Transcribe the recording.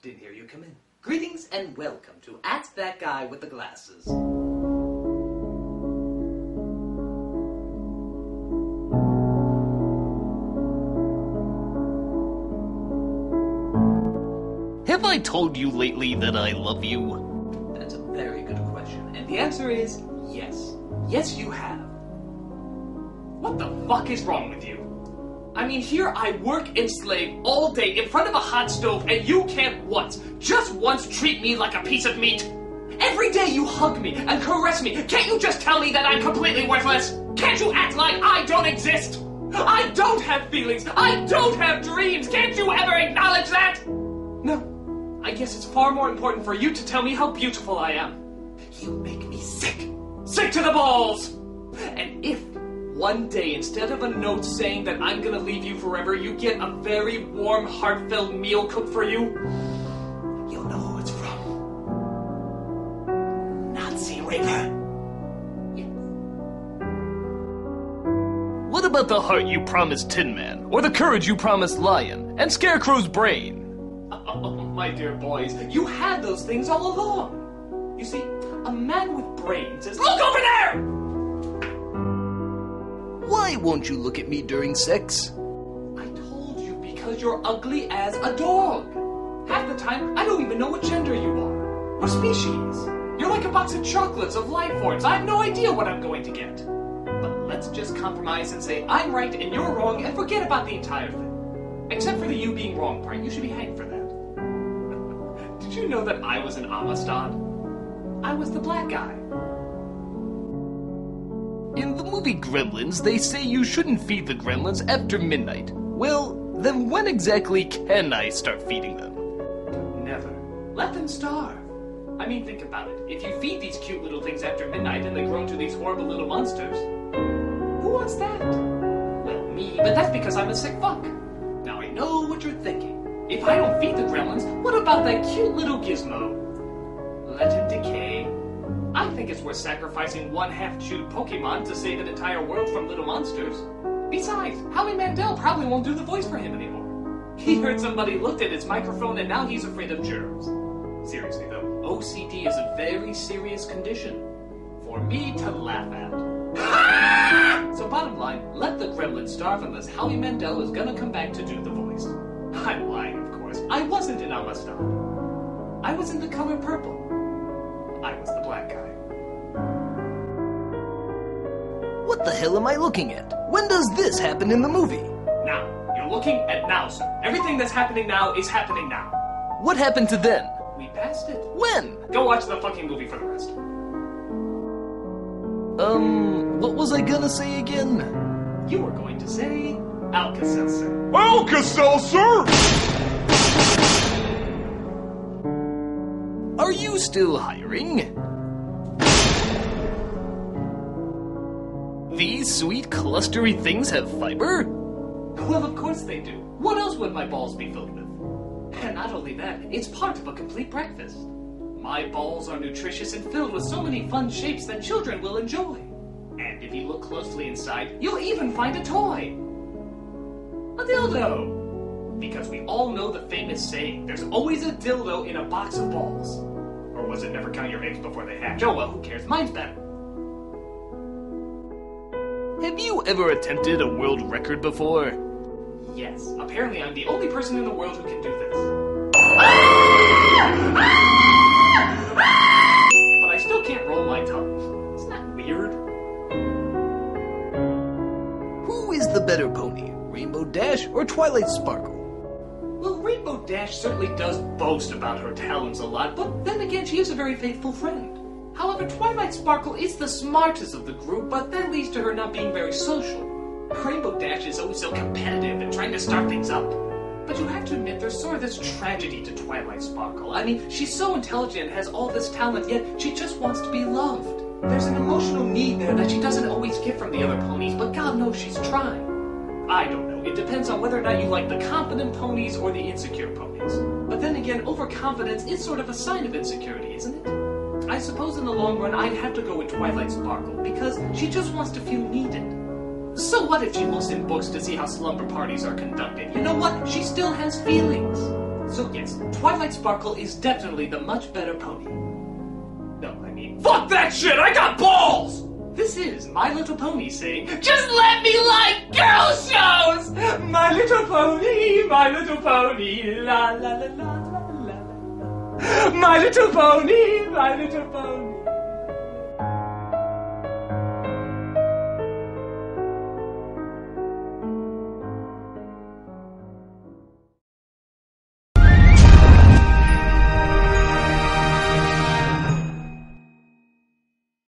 Didn't hear you come in. Greetings and welcome to Ask That Guy with the Glasses. Have I told you lately that I love you? That's a very good question, and the answer is yes. Yes, you have. What the fuck is wrong with you? I mean, here I work and slave all day in front of a hot stove, and you can't once, just once, treat me like a piece of meat. Every day you hug me and caress me. Can't you just tell me that I'm completely worthless? Can't you act like I don't exist? I don't have feelings. I don't have dreams. Can't you ever acknowledge that? No. I guess it's far more important for you to tell me how beautiful I am. You make me sick. Sick to the balls! And if one day, instead of a note saying that I'm gonna leave you forever, you get a very warm, heartfelt meal cooked for you, you'll know who it's from. Nazi raper. Yes. What about the heart you promised Tin Man? Or the courage you promised Lion? And Scarecrow's brain? Oh, my dear boys, you had those things all along. You see, a man with brains is... Look over there! Why won't you look at me during sex? I told you because you're ugly as a dog. Half the time, I don't even know what gender you are. Or species. You're like a box of chocolates of life forms. I have no idea what I'm going to get. But let's just compromise and say I'm right and you're wrong and forget about the entire thing. Except for the you being wrong part. You should be hanged for that. Did you know that I was an Amistad? I was the black guy. In the movie Gremlins, they say you shouldn't feed the gremlins after midnight. Well, then when exactly can I start feeding them? Never. Let them starve. I mean, think about it. If you feed these cute little things after midnight and they grow into these horrible little monsters, who wants that? Well, me, but that's because I'm a sick fuck. Now I know what you're thinking. If I don't feed the gremlins, what about that cute little gizmo? Let him decay. I think it's worth sacrificing one half-chewed Pokemon to save an entire world from little monsters. Besides, Howie Mandel probably won't do the voice for him anymore. He heard somebody looked at his microphone and now he's afraid of germs. Seriously though, OCD is a very serious condition for me to laugh at. So bottom line, let the gremlins starve unless Howie Mandel is gonna come back to do the voice. I'm lying, of course. I wasn't in Amistad. I was in the color purple. I was the black guy. What the hell am I looking at? When does this happen in the movie? Now. You're looking at now, sir. Everything that's happening now is happening now. What happened to then? We passed it. When? Go watch the fucking movie for the rest. What was I gonna say again? You were going to say Alka-Seltzer. Alka-Seltzer! Are you still hiring? These sweet, clustery things have fiber? Well, of course they do. What else would my balls be filled with? And not only that, it's part of a complete breakfast. My balls are nutritious and filled with so many fun shapes that children will enjoy. And if you look closely inside, you'll even find a toy. A dildo. Because we all know the famous saying, there's always a dildo in a box of balls. Or was it never count your eggs before they hatch? Oh well, who cares? Mine's better. Have you ever attempted a world record before? Yes. Apparently I'm the only person in the world who can do this. But I still can't roll my tongue. Isn't that weird? Who is the better pony? Rainbow Dash or Twilight Sparkle? Well, Rainbow Dash certainly does boast about her talents a lot, but then again, she is a very faithful friend. However, Twilight Sparkle is the smartest of the group, but that leads to her not being very social. Rainbow Dash is always so competitive and trying to start things up. But you have to admit, there's sort of this tragedy to Twilight Sparkle. I mean, she's so intelligent and has all this talent, yet she just wants to be loved. There's an emotional need there that she doesn't always get from the other ponies, but God knows she's trying. I don't know. It depends on whether or not you like the confident ponies or the insecure ponies. But then again, overconfidence is sort of a sign of insecurity, isn't it? I suppose in the long run, I'd have to go with Twilight Sparkle, because she just wants to feel needed. So what if she looks in books to see how slumber parties are conducted? You know what? She still has feelings. So yes, Twilight Sparkle is definitely the much better pony. No, I mean, fuck that shit! I got balls! This is My Little Pony saying, just let me like girl shows! My Little Pony, My Little Pony, la la la la la la la. My Little Pony, My Little Pony.